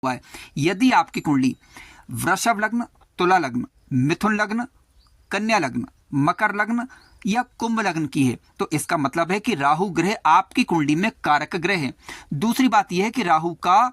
हुआ है। यदि आपकी कुंडली वृषभ लग्न, तुला लग्न, मिथुन लग्न, कन्या लग्न, मकर लग्न या कुंभ लग्न की है तो इसका मतलब है कि राहु ग्रह आपकी कुंडली में कारक ग्रह है। दूसरी बात यह है कि राहु का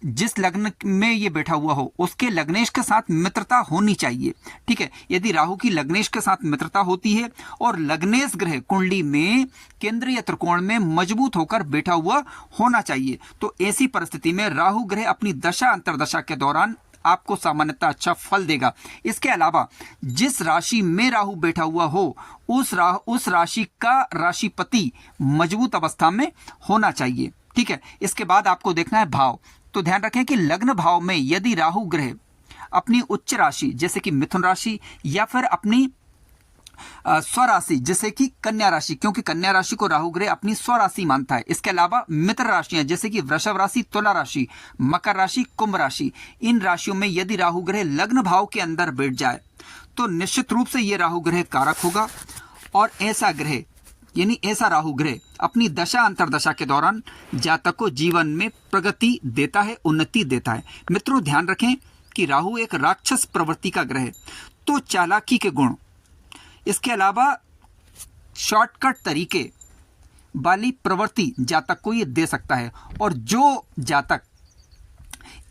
जिस लग्न में ये बैठा हुआ हो उसके लग्नेश के साथ मित्रता होनी चाहिए। ठीक है, यदि राहु की लग्नेश के साथ मित्रता होती है और लग्नेश ग्रह कुंडली में केंद्र या त्रिकोण में मजबूत होकर बैठा हुआ होना चाहिए, तो ऐसी परिस्थिति में राहु ग्रह अपनी दशा अंतर्दशा के दौरान आपको सामान्यतः अच्छा फल देगा। इसके अलावा जिस राशि में राहु बैठा हुआ हो उस राशि का राशिपति मजबूत अवस्था में होना चाहिए। ठीक है, इसके बाद आपको देखना है भाव। तो ध्यान रखें कि लग्न भाव में यदि राहु ग्रह अपनी उच्च राशि जैसे कि मिथुन राशि या फिर अपनी स्वराशि जैसे कि कन्या राशि, क्योंकि कन्या राशि को राहु ग्रह अपनी स्वराशि मानता है। इसके अलावा मित्र राशियां जैसे कि वृषभ राशि, तुला राशि, मकर राशि, कुंभ राशि, इन राशियों में यदि राहु ग्रह लग्न भाव के अंदर बैठ जाए तो निश्चित रूप से यह राहु ग्रह कारक होगा और ऐसा ग्रह यानी ऐसा राहु ग्रह अपनी दशा अंतर्दशा के दौरान जातक को जीवन में प्रगति देता है, उन्नति देता है। मित्रों ध्यान रखें कि राहु एक राक्षस प्रवृत्ति का ग्रह है, तो चालाकी के गुण, इसके अलावा शॉर्टकट तरीके वाली प्रवृत्ति जातक को ये दे सकता है। और जो जातक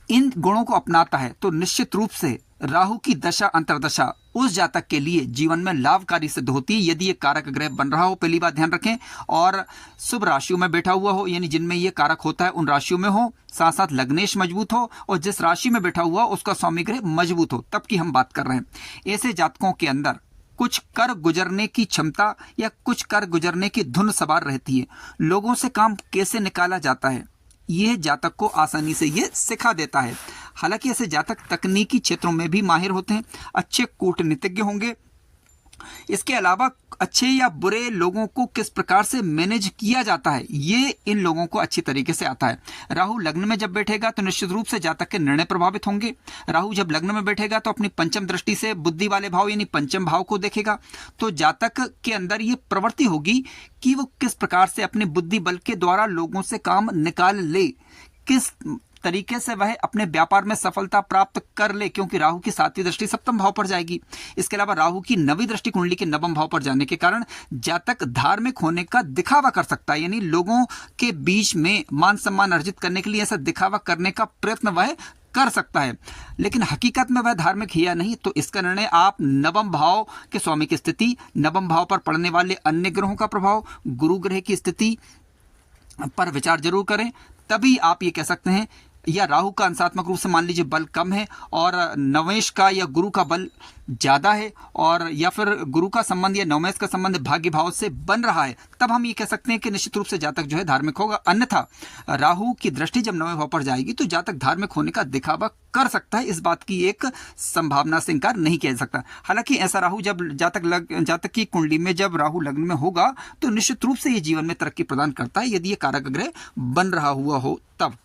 इन गुणों को अपनाता है तो निश्चित रूप से राहु की दशा अंतर्दशा उस जातक के लिए जीवन में लाभकारी सिद्ध होती है यदि ये कारक ग्रह बन रहा हो। पहली बात ध्यान रखें, और शुभ राशियों में बैठा हुआ हो, यानी जिनमें ये कारक होता है उन राशियों में हो, साथ साथ लग्नेश मजबूत हो और जिस राशि में बैठा हुआ उसका स्वामी ग्रह मजबूत हो, तब की हम बात कर रहे हैं। ऐसे जातकों के अंदर कुछ कर गुजरने की क्षमता या कुछ कर गुजरने की धुन सवार रहती है। लोगों से काम कैसे निकाला जाता है यह जातक को आसानी से ये सिखा देता है। हालांकि ऐसे जातक तकनीकी क्षेत्रों में भी माहिर होते हैं, अच्छे कूटनीतिज्ञ होंगे। इसके अलावा अच्छे या बुरे लोगों को किस प्रकार से मैनेज किया जाता है ये इन लोगों को अच्छी तरीके से आता है। राहु लग्न में जब बैठेगा तो निश्चित रूप से जातक के निर्णय प्रभावित होंगे। राहु जब लग्न में बैठेगा तो अपनी पंचम दृष्टि से बुद्धि वाले भाव यानी पंचम भाव को देखेगा, तो जातक के अंदर ये प्रवृत्ति होगी कि वो किस प्रकार से अपने बुद्धि बल के द्वारा लोगों से काम निकाल ले, किस तरीके से वह अपने व्यापार में सफलता प्राप्त कर ले, क्योंकि राहु की 7वीं दृष्टि सप्तम भाव पर जाएगी। इसके अलावा राहु की 9वीं दृष्टि कुंडली के 9वें भाव पर जाने के कारण जातक धार्मिक होने का दिखावा कर सकता है, यानी लोगों के बीच में मान सम्मान अर्जित करने के लिए ऐसा दिखावा करने का प्रयत्न वह कर सकता है, लेकिन हकीकत में वह धार्मिक है या नहीं तो इसका निर्णय आप 9वें भाव के स्वामी की स्थिति, 9वें भाव पर पड़ने वाले अन्य ग्रहों का प्रभाव, गुरु ग्रह की स्थिति पर विचार जरूर करें, तभी आप ये कह सकते हैं। या राहु का अंशात्मक रूप से मान लीजिए बल कम है और नवेश का या गुरु का बल ज्यादा है, और या फिर गुरु का संबंध या नवमेश का संबंध भाग्य भाव से बन रहा है, तब हम ये कह सकते हैं कि निश्चित रूप से जातक जो है धार्मिक होगा। अन्यथा राहु की दृष्टि जब 9वें भाव पर जाएगी तो जातक धार्मिक होने का दिखावा कर सकता है, इस बात की एक संभावना से इनकार नहीं किया जा सकता। हालांकि ऐसा राहु जब जातक की कुंडली में जब राहु लग्न में होगा तो निश्चित रूप से ये जीवन में तरक्की प्रदान करता है यदि ये कारक ग्रह बन रहा हुआ हो तब।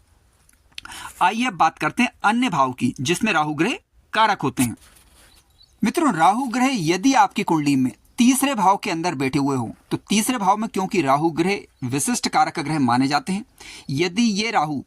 आइए अब बात करते हैं अन्य भाव की जिसमें राहु ग्रह कारक होते हैं। मित्रों, राहु ग्रह यदि आपकी कुंडली में तीसरे भाव के अंदर बैठे हुए हो तो तीसरे भाव में क्योंकि राहु ग्रह विशिष्ट कारक ग्रह माने जाते हैं, यदि ये राहु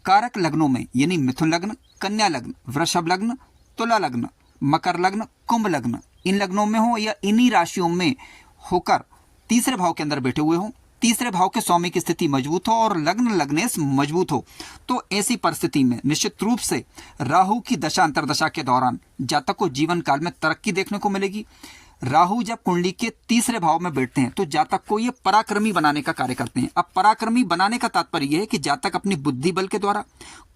कारक लग्नों में यानी मिथुन लग्न, कन्या लग्न, वृषभ लग्न, तुला लग्न, मकर लग्न, कुंभ लग्न, इन लग्नों में हो या इन्हीं राशियों में होकर तीसरे भाव के अंदर बैठे हुए हो, तीसरे भाव के स्वामी की स्थिति मजबूत हो और लग्न लग्नेश मजबूत हो, तो ऐसी परिस्थिति में निश्चित रूप से राहु की दशा अंतर्दशा के दौरान जातक को जीवन काल में तरक्की देखने को मिलेगी। राहु जब कुंडली के तीसरे भाव में बैठते हैं तो जातक को ये पराक्रमी बनाने का कार्य करते हैं। अब पराक्रमी बनाने का तात्पर्य यह है कि जातक अपनी बुद्धि बल के द्वारा,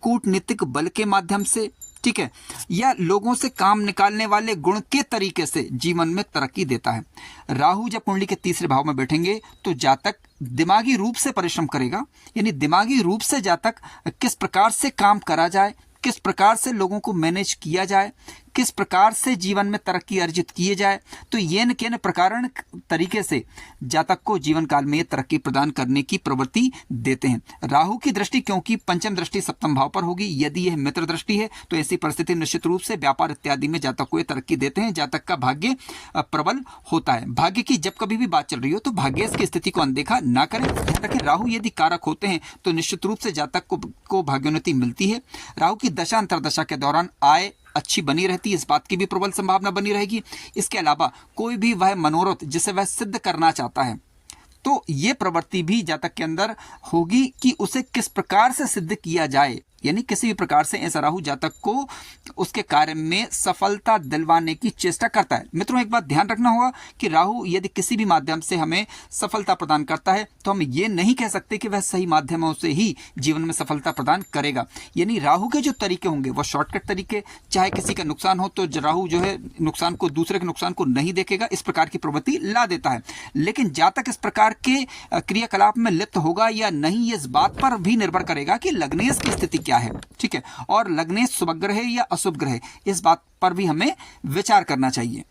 कूटनीतिक बल के माध्यम से, ठीक है, या लोगों से काम निकालने वाले गुण के तरीके से जीवन में तरक्की देता है। राहु जब कुंडली के तीसरे भाव में बैठेंगे तो जातक दिमागी रूप से परिश्रम करेगा, यानी दिमागी रूप से जातक किस प्रकार से काम करा जाए, किस प्रकार से लोगों को मैनेज किया जाए, किस प्रकार से जीवन में तरक्की अर्जित किए जाए, तो येन केन प्रकारण तरीके से जातक को जीवन काल में ये तरक्की प्रदान करने की प्रवृत्ति देते हैं। राहु की दृष्टि क्योंकि पंचम दृष्टि सप्तम भाव पर होगी, यदि यह मित्र दृष्टि है तो ऐसी परिस्थिति निश्चित रूप से व्यापार इत्यादि में जातक को ये तरक्की देते हैं। जातक का भाग्य प्रबल होता है। भाग्य की जब कभी भी बात चल रही हो तो भाग्येश की स्थिति को अनदेखा ना करें। ध्यान रखें, राहु यदि कारक होते हैं तो निश्चित रूप से जातक को भाग्योन्नति मिलती है। राहु की दशा अंतरदशा के दौरान आय अच्छी बनी रहती है, इस बात की भी प्रबल संभावना बनी रहेगी। इसके अलावा कोई भी वह मनोरथ जिसे वह सिद्ध करना चाहता है तो ये प्रवृत्ति भी जातक के अंदर होगी कि उसे किस प्रकार से सिद्ध किया जाए, यानी किसी भी प्रकार से ऐसा राहु जातक को उसके कार्य में सफलता दिलवाने की चेष्टा करता है। मित्रों, एक बात ध्यान रखना होगा कि राहु यदि किसी भी माध्यम से हमें सफलता प्रदान करता है तो हम ये नहीं कह सकते कि वह सही माध्यमों से ही जीवन में सफलता प्रदान करेगा। यानी राहु के जो तरीके होंगे वो शॉर्टकट तरीके, चाहे किसी का नुकसान हो तो राहु जो है नुकसान को, दूसरे के नुकसान को नहीं देखेगा, इस प्रकार की प्रवृत्ति ला देता है। लेकिन जातक इस प्रकार के क्रियाकलाप में लिप्त होगा या नहीं, ये इस बात पर भी निर्भर करेगा कि लग्नेश की स्थिति क्या है, ठीक है, और लग्नेश शुभ ग्रह है या अशुभ ग्रह, इस बात पर भी हमें विचार करना चाहिए।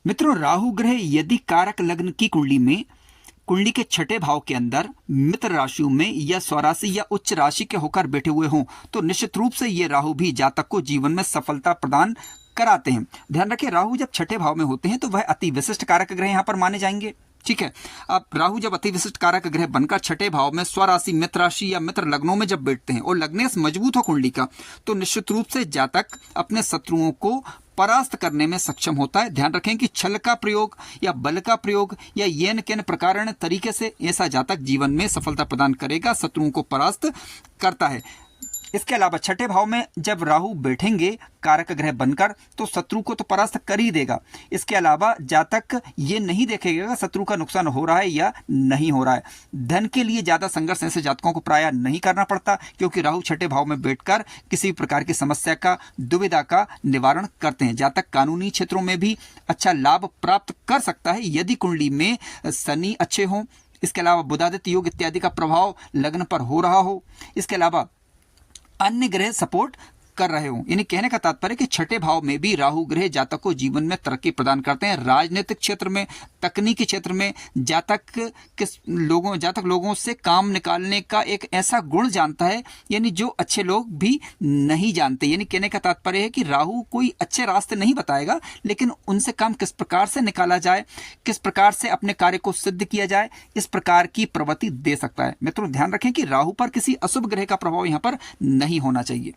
मित्रों, राहु ग्रह यदि कारक लग्न की कुंडली के छठे भाव के अंदर मित्र राशियों में या स्वराशि या उच्च राशि के होकर बैठे हुए हों तो निश्चित रूप से ये राहु भी जातक को जीवन में सफलता प्रदान कराते हैं। ध्यान रखें, राहु जब छठे भाव में होते हैं तो वह अति विशिष्ट कारक ग्रह यहां पर माने जाएंगे, ठीक है। अब राहु जब अति विशिष्ट कारक ग्रह बनकर छठे भाव में स्वराशि, मित्र राशि या मित्र लग्नों में जब बैठते हैं और लग्नेश मजबूत हो कुंडली का तो निश्चित रूप से जातक अपने शत्रुओं को परास्त करने में सक्षम होता है। ध्यान रखें कि छल का प्रयोग या बल का प्रयोग या येन केन प्रकारण तरीके से ऐसा जातक जीवन में सफलता प्रदान करेगा, शत्रुओं को परास्त करता है। इसके अलावा छठे भाव में जब राहु बैठेंगे कारक ग्रह बनकर तो शत्रु को तो परास्त कर ही देगा। इसके अलावा जातक ये नहीं देखेगा शत्रु का नुकसान हो रहा है या नहीं हो रहा है। धन के लिए ज्यादा संघर्ष ऐसे जातकों को प्रायः नहीं करना पड़ता क्योंकि राहु छठे भाव में बैठकर किसी प्रकार की समस्या का, दुविधा का निवारण करते हैं। जातक कानूनी क्षेत्रों में भी अच्छा लाभ प्राप्त कर सकता है यदि कुंडली में शनि अच्छे हों। इसके अलावा बुधादित्य योग इत्यादि का प्रभाव लग्न पर हो रहा हो। इसके अलावा अन्य ग्रह सपोर्ट कर रहे हो। यानी कहने का तात्पर्य कि छठे भाव में भी राहु ग्रह जातक को जीवन में तरक्की प्रदान करते हैं। राजनीतिक क्षेत्र में, तकनीकी क्षेत्र में जातक लोगों से काम निकालने का एक ऐसा गुण जानता है यानी जो अच्छे लोग भी नहीं जानते। यानी कहने का तात्पर्य है कि राहु कोई अच्छे रास्ते नहीं बताएगा लेकिन उनसे काम किस प्रकार से निकाला जाए, किस प्रकार से अपने कार्य को सिद्ध किया जाए, इस प्रकार की प्रवृत्ति दे सकता है। मित्रों, ध्यान रखें कि राहु पर किसी अशुभ ग्रह का प्रभाव यहां पर नहीं होना चाहिए।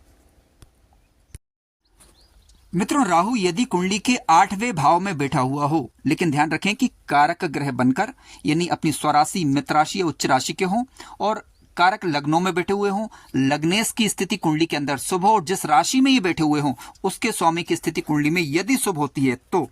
मित्रों, राहु यदि कुंडली के 8वें भाव में बैठा हुआ हो लेकिन ध्यान रखें कि कारक ग्रह बनकर यानी अपनी स्वराशि, मित्र राशि या उच्च राशि के हों और कारक लग्नों में बैठे हुए हों, लग्नेश की स्थिति कुंडली के अंदर शुभ हो और जिस राशि में ये बैठे हुए हों उसके स्वामी की स्थिति कुंडली में यदि शुभ होती है तो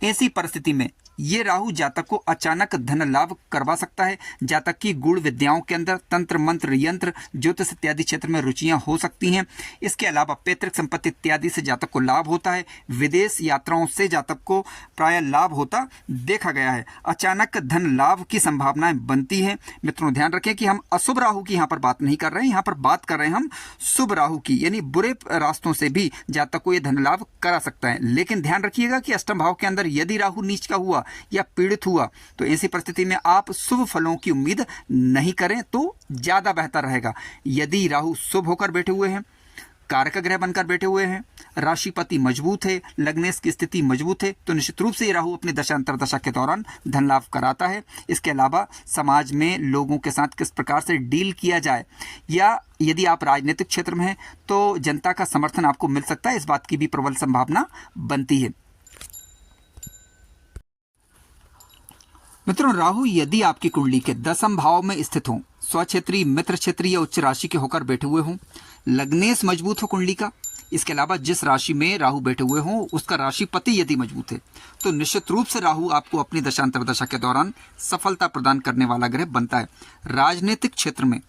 ऐसी परिस्थिति में ये राहु जातक को अचानक धन लाभ करवा सकता है। जातक की गूढ़ विद्याओं के अंदर तंत्र, मंत्र, यंत्र, ज्योतिष इत्यादि क्षेत्र में रुचियां हो सकती हैं। इसके अलावा पैतृक संपत्ति इत्यादि से जातक को लाभ होता है। विदेश यात्राओं से जातक को प्राय लाभ होता देखा गया है। अचानक धन लाभ की संभावनाएं बनती है। मित्रों, ध्यान रखें कि हम अशुभ राहु की यहाँ पर बात नहीं कर रहे हैं, यहाँ पर बात कर रहे हैं हम शुभ राहु की, यानी बुरे रास्तों से भी जातक को यह धन लाभ करा सकता है। लेकिन ध्यान रखिएगा कि अष्टम भाव के अंदर यदि राहु नीच का हुआ या पीड़ित हुआ तो ऐसी परिस्थिति में आप शुभ फलों की उम्मीद नहीं करें तो ज्यादा बेहतर रहेगा। यदि राहु शुभ होकर बैठे हुए हैं, कारक ग्रह बनकर बैठे हुए हैं, राशिपति मजबूत है, लग्नेश की स्थिति मजबूत है तो निश्चित रूप से राहु अपनी दशा अंतरदशा के दौरान धन लाभ कराता है। इसके अलावा समाज में लोगों के साथ किस प्रकार से डील किया जाए या यदि आप राजनीतिक क्षेत्र में हैं तो जनता का समर्थन आपको मिल सकता है, इस बात की भी प्रबल संभावना बनती है। मित्रों, राहु यदि आपकी कुंडली के 10वें भाव में स्थित हो, स्वक्षेत्री, मित्र क्षेत्री या उच्च राशि के होकर बैठे हुए हों, लग्नेश मजबूत हो कुंडली का, इसके अलावा जिस राशि में राहु बैठे हुए हों उसका राशिपति यदि मजबूत है तो निश्चित रूप से राहु आपको अपनी दशांतरदशा के दौरान सफलता प्रदान करने वाला ग्रह बनता है। राजनीतिक क्षेत्र में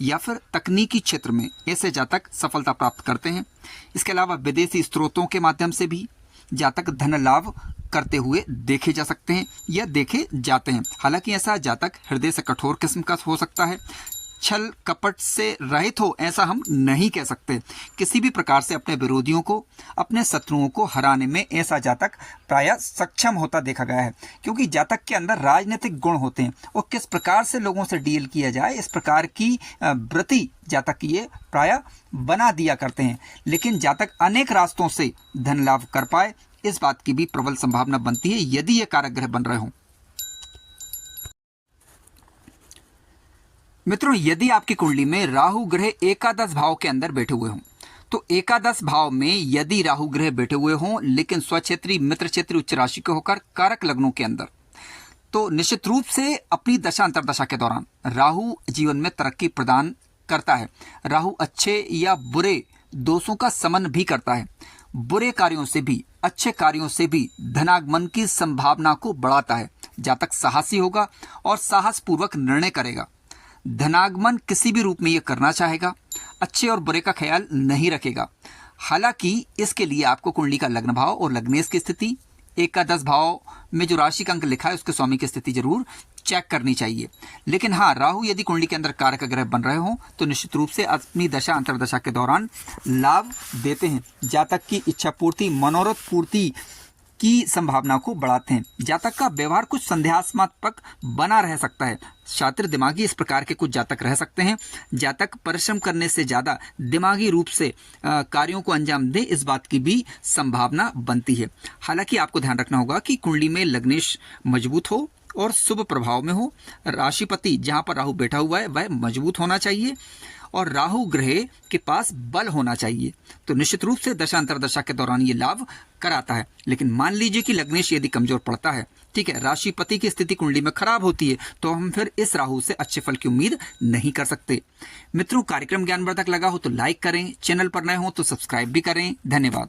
या फिर तकनीकी क्षेत्र में ऐसे जातक सफलता प्राप्त करते हैं। इसके अलावा विदेशी स्रोतों के माध्यम से भी जातक धन लाभ करते हुए देखे जा सकते हैं या देखे जाते हैं। हालांकि ऐसा जातक हृदय से कठोर किस्म का हो सकता है। छल कपट से रहित हो, ऐसा हम नहीं कह सकते। किसी भी प्रकार से अपने विरोधियों को, अपने शत्रुओं को हराने में ऐसा जातक प्रायः सक्षम होता देखा गया है, क्योंकि जातक के अंदर राजनीतिक गुण होते हैं और किस प्रकार से लोगों से डील किया जाए इस प्रकार की वृत्ति जातक ये प्रायः बना दिया करते हैं। लेकिन जातक अनेक रास्तों से धन लाभ कर पाए, इस बात की भी प्रबल संभावना बनती है यदि ये कारक ग्रह बन रहे हों। मित्रों, यदि आपकी कुंडली में राहु ग्रह एकादश भाव के अंदर बैठे हुए हों, तो एकादश भाव में यदि राहु ग्रह बैठे हुए हों लेकिन स्वक्षेत्री, मित्र क्षेत्री, उच्च राशि के होकर कारक लग्नों के अंदर, तो निश्चित रूप से अपनी दशा अंतर्दशा के दौरान राहु जीवन में तरक्की प्रदान करता है। राहु अच्छे या बुरे दोषों का समन भी करता है। बुरे कार्यों से भी, अच्छे कार्यों से भी धनागमन की संभावना को बढ़ाता है। जातक साहसी होगा और साहस पूर्वक निर्णय करेगा। धनागमन किसी भी रूप में यह करना चाहेगा, अच्छे और बुरे का ख्याल नहीं रखेगा। हालांकि इसके लिए आपको कुंडली का लग्न भाव और लग्नेश की स्थिति, एकादश भाव में जो राशि का अंक लिखा है उसके स्वामी की स्थिति जरूर चेक करनी चाहिए। लेकिन हाँ, राहु यदि कुंडली के अंदर कारक ग्रह बन रहे हों तो निश्चित रूप से अपनी दशा अंतर्दशा के दौरान लाभ देते हैं। जातक की इच्छा पूर्ति, मनोरथ पूर्ति की संभावना को बढ़ाते हैं। जातक का व्यवहार कुछ संदेहास्पद बना रह सकता है। शातिर दिमागी इस प्रकार के कुछ जातक रह सकते हैं। जातक परिश्रम करने से ज़्यादा दिमागी रूप से कार्यों को अंजाम दे, इस बात की भी संभावना बनती है। हालांकि आपको ध्यान रखना होगा कि कुंडली में लग्नेश मजबूत हो और शुभ प्रभाव में हो। राशिपति जहाँ पर राहु बैठा हुआ है वह मजबूत होना चाहिए और राहु ग्रह के पास बल होना चाहिए, तो निश्चित रूप से दशा अंतर्दशा के दौरान ये लाभ कराता है। लेकिन मान लीजिए कि लग्नेश यदि कमजोर पड़ता है, ठीक है, राशिपति की स्थिति कुंडली में खराब होती है, तो हम फिर इस राहु से अच्छे फल की उम्मीद नहीं कर सकते। मित्रों, कार्यक्रम ज्ञानवर्धक लगा हो तो लाइक करें, चैनल पर नए हो तो सब्सक्राइब भी करें। धन्यवाद।